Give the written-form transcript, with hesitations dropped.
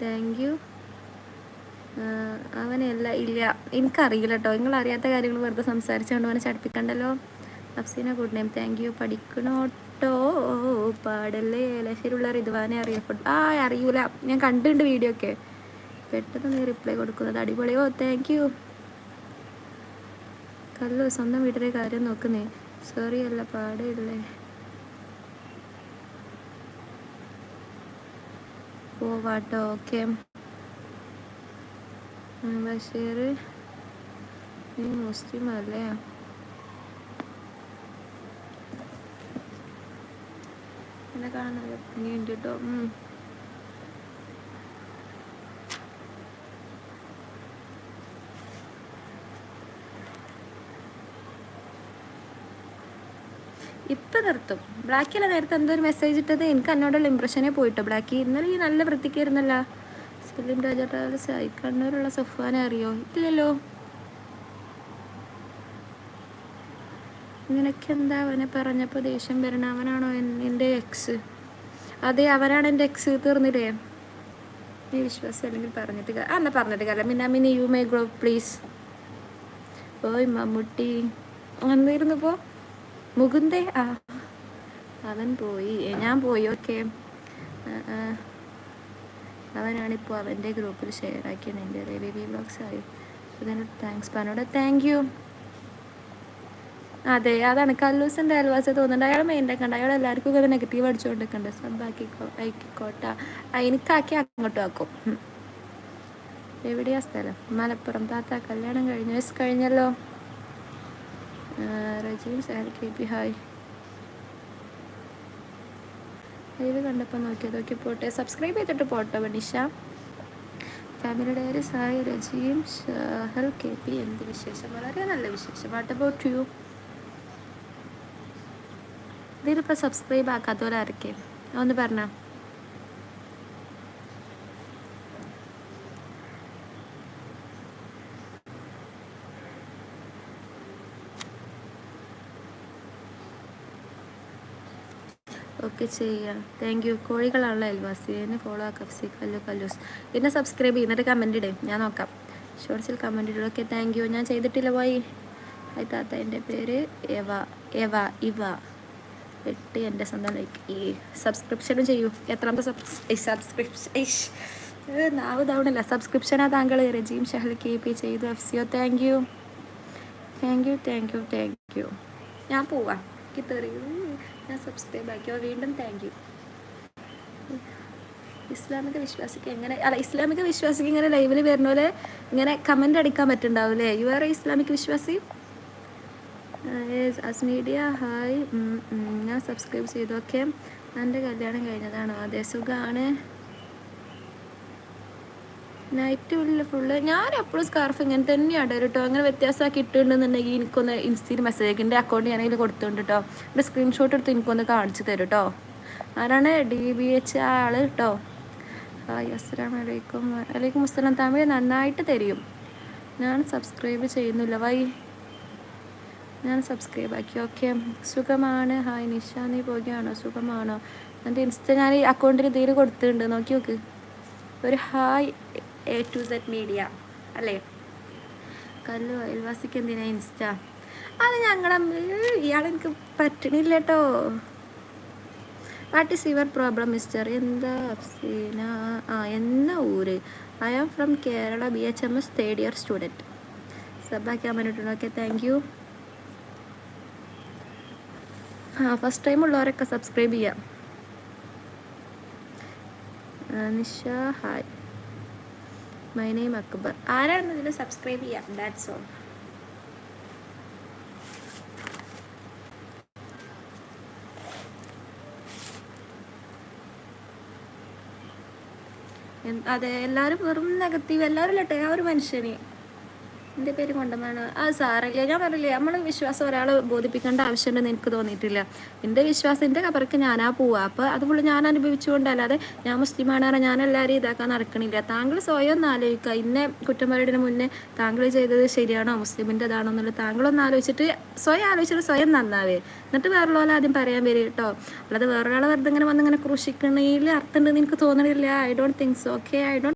Thank you. അവനല്ല ഇല്ല, എനിക്കറിയില്ല കേട്ടോ. നിങ്ങൾ അറിയാത്ത കാര്യങ്ങൾ വെറുതെ സംസാരിച്ചുകൊണ്ട് അവനെ ചടിപ്പിക്കണ്ടല്ലോ. Afseena good name, thank you. പഠിക്കണോട്ടോ പാടല്ലേ. ലഹരിയുള്ള റിദ്വാനെ അറിയപ്പെട്ടു. അറിയൂല, ഞാൻ കണ്ടിട്ടുണ്ട് വീഡിയോ ഒക്കെ. പെട്ടെന്ന് നീ റിപ്ലൈ കൊടുക്കുന്നത് അടിപൊളിയോ, താങ്ക് യു. കല്ലു സ്വന്തം വീട്ടിലെ കാര്യം നോക്കുന്നേ. സോറി അല്ല പാടല്ലേ പോവാട്ടോ. ഓക്കെ ബഷീർ, നീ മുസ്ലിം അല്ലേ? എന്നെ കാണാൻ നല്ല ഭംഗിയുണ്ട് കേട്ടോ. ഇപ്പം നിർത്തും. ബ്ലാക്കിയല്ല നേരത്തെ എന്തോ ഒരു മെസ്സേജ് ഇട്ടത്, എനിക്ക് എന്നോടുള്ള ഇമ്പ്രഷനെ പോയിട്ടോ. ബ്ലാക്കി ഇന്നലെ ഈ നല്ല വൃത്തിക്കായിരുന്നല്ല. സലീം രാജ ട്രാവൽസ് ആയി. കണ്ണൂരുള്ള സഫാനെ അറിയോ? ഇല്ലല്ലോ. നിനക്കെന്താ അവനെ പറഞ്ഞപ്പോൾ ദേഷ്യം വരണം? അവനാണോ എൻ്റെ എക്സ്? അതെ, അവനാണ് എൻ്റെ എക്സ്. തീർന്നില്ലേ? നീ വിശ്വാസം അല്ലെങ്കിൽ പറഞ്ഞിട്ട് എന്നാ പറഞ്ഞിട്ട് കാര്യം. Mini you may grow please. ഓയ് മമ്മൂട്ടി വന്നിരുന്നു ഇപ്പോൾ. മുകുന്ദേ അവൻ പോയി, ഞാൻ പോയി. ഓക്കെ, അവനാണിപ്പോൾ അവൻ്റെ ഗ്രൂപ്പിൽ ഷെയർ ആക്കിയത് എൻ്റെ ബേബി വ്ളോഗ്സ് ആയി. അതിന് താങ്ക്സ് പനോട്. Thank you. അതെ, അതാണ് കല്ലൂസിൻ്റെ അയൽവാസി തോന്നുന്നുണ്ട്. അയാൾ മെയിൻ്റെ കണ്ട് അയാൾ എല്ലാവർക്കും ഇങ്ങനെ നെഗറ്റീവ് അടിച്ചുകൊണ്ടിരിക്കണ്ട്. സബാക്കിക്കോട്ട എനിക്കാക്കി അങ്ങോട്ടും ആക്കും. എവിടെയാ സ്ഥലം? മലപ്പുറം. താത്ത കല്യാണം കഴിഞ്ഞു? യെസ് കഴിഞ്ഞല്ലോ. Rajeem Sal K P hi. Live കണ്ടപ്പോൾ നോക്കി പോട്ടെ. സബ്സ്ക്രൈബ് ചെയ്തിട്ട് പോട്ടോ Banisha. Family diaries hi. Rajeem Shahal K P, എന്ത് വിശേഷം? വളരെ നല്ല വിശേഷം. What about you? ഇതിലിപ്പോൾ സബ്സ്ക്രൈബ് ആക്കാത്തവരാരൊക്കെ ഒന്ന് പറഞ്ഞോ. ഓക്കെ ചെയ്യാം. Thank you. കോഴികളാണല്ലോ അയൽവാസി. എന്നെ ഫോളോ ആക്കാം. കല്ലൂസ് എന്നെ സബ്സ്ക്രൈബ് ചെയ്യുന്നിട്ട് കമൻറ്റ് ഇടേ, ഞാൻ നോക്കാം. ഷോർട്സിൽ കമൻറ്റ് ഇടും. Okay thank U. ഞാൻ ചെയ്തിട്ടില്ല പോയി. ഹായ് താത്ത, എൻ്റെ പേര് ഇവ 8. എൻ്റെ സ്വന്തം ലൈക്ക് ഈ സബ്സ്ക്രിപ്ഷനും ചെയ്യൂ. എത്രാമത്തെ സബ്സ്ക്രിപ്ഷൻ നാവ് തവണല്ല സബ്സ്ക്രിപ്ഷനാ താങ്കൾ? റജീം ഷഹൽ കെ പി ചെയ്തു. എഫ്സിയോ താങ്ക് യു. ഞാൻ പോവാം, എനിക്ക് തെറിയൂ. ഞാൻ സബ്സ്ക്രൈബ് ആക്കിയോ വീണ്ടും. Thank you. ഇസ്ലാമിക വിശ്വാസിക്ക് ഇങ്ങനെ ലൈവിൽ വരുന്ന പോലെ ഇങ്ങനെ കമൻ്റ് അടിക്കാൻ പറ്റുന്നുണ്ടാവില്ലേ? യു ആർ എ ഇസ്ലാമിക് വിശ്വാസി? അസ്മീഡിയ ഹായ്. ഞാൻ സബ്സ്ക്രൈബ് ചെയ്തു. ഓക്കെ, എൻ്റെ കല്യാണം കഴിഞ്ഞതാണോ? അതെ, സുഖമാണ്. നൈറ്റ് ഉള്ളിൽ ഫുള്ള് ഞാൻ എപ്പോഴും സ്കാർഫ് ഇങ്ങനെ തന്നെയാണ് കേട്ടോ. അങ്ങനെ വ്യത്യാസമാക്കി ഇട്ടുണ്ടെന്നുണ്ടെങ്കിൽ എനിക്കൊന്ന് ഇൻസ്റ്റയിൽ മെസ്സേജ് എൻ്റെ അക്കൗണ്ട് ഞാനതിൽ കൊടുത്തുണ്ട് കേട്ടോ. എൻ്റെ സ്ക്രീൻഷോട്ട് എടുത്ത് എനിക്കൊന്ന് കാണിച്ചു തരും കേട്ടോ. ആരാണ്? DBH ആൾ കേട്ടോ. ഹായ് അസ്സലാമു അലൈക്കും. വലൈക്കും അസ്സലാം. തമിഴ് നന്നായിട്ട് തരും. ഞാൻ സബ്സ്ക്രൈബ് ചെയ്യുന്നില്ല. ഞാൻ സബ്സ്ക്രൈബ് ആക്കി. ഓക്കെ, സുഖമാണ്. ഹായ് നിഷ, നീ പോകുകയാണോ? സുഖമാണോ? എൻ്റെ ഇൻസ്റ്റ ഞാൻ ഈ അക്കൗണ്ടിൽ ഇതിൽ കൊടുത്തിട്ടുണ്ട്, നോക്കി നോക്ക്. ഒരു hi A to Z media അല്ലേ? കല്ലു അയൽവാസിക്ക് എന്തിനാ ഇൻസ്റ്റ? അത് ഞങ്ങളെ ഇയാളെനിക്ക് പറ്റണില്ല കേട്ടോ. What is your problem mister? എന്താ അഫ്സീന? എന്ന ഊര്? I am from Kerala, BHMS 3rd year student. സബാക്കാൻ വേണ്ടിയിട്ടുണ്ട്. Okay thank you. First time ഉള്ളവരൊക്കെ സബ്സ്ക്രൈബ് ചെയ്യാം. Nisha hi. My name Akbar. ആരാണെന്ന് ഇതിൽ സബ്സ്ക്രൈബ് ചെയ്യാം. That's all. അതെ, എല്ലാവരും വെറും നെഗറ്റീവ്. എല്ലാവരും ഇല്ലട്ടെ ആ ഒരു മനുഷ്യന്. എൻ്റെ പേര് കൊണ്ടമാണ് സാറില്ല. ഞാൻ പറഞ്ഞില്ലേ, നമ്മൾ വിശ്വാസം ഒരാളെ ബോധിപ്പിക്കേണ്ട ആവശ്യമുണ്ടെന്ന് എനിക്ക് തോന്നിയിട്ടില്ല. എൻ്റെ വിശ്വാസം എൻ്റെ ഖബർക്ക് ഞാനാ പോവുക. അപ്പോൾ അത് ഫുള്ള് ഞാൻ അനുഭവിച്ചുകൊണ്ടല്ലാതെ ഞാൻ മുസ്ലിമാണ് പറഞ്ഞാൽ ഞാൻ എല്ലാവരും ഇതാക്കാൻ നടക്കണില്ല. താങ്കൾ സ്വയം ഒന്ന് ആലോചിക്കുക. ഇന്നെ കുറ്റം പറയുന്നതിന് മുന്നേ താങ്കൾ ചെയ്തത് ശരിയാണോ, മുസ്ലിമിൻ്റെതാണോ എന്നുള്ളത് താങ്കളൊന്ന് ആലോചിച്ചിട്ട് സ്വയം നന്നാവേ. എന്നിട്ട് വേറൊരാളെ ആദ്യം പറയാൻ വരും കേട്ടോ. അല്ലാതെ വേറൊരാളെ വെറുതെ ഇങ്ങനെ വന്നിങ്ങനെ ക്രൂശിക്കണതിൽ അർത്ഥം ഉണ്ടെന്ന് എനിക്ക് തോന്നണില്ല. I don't think so. Okay, I don't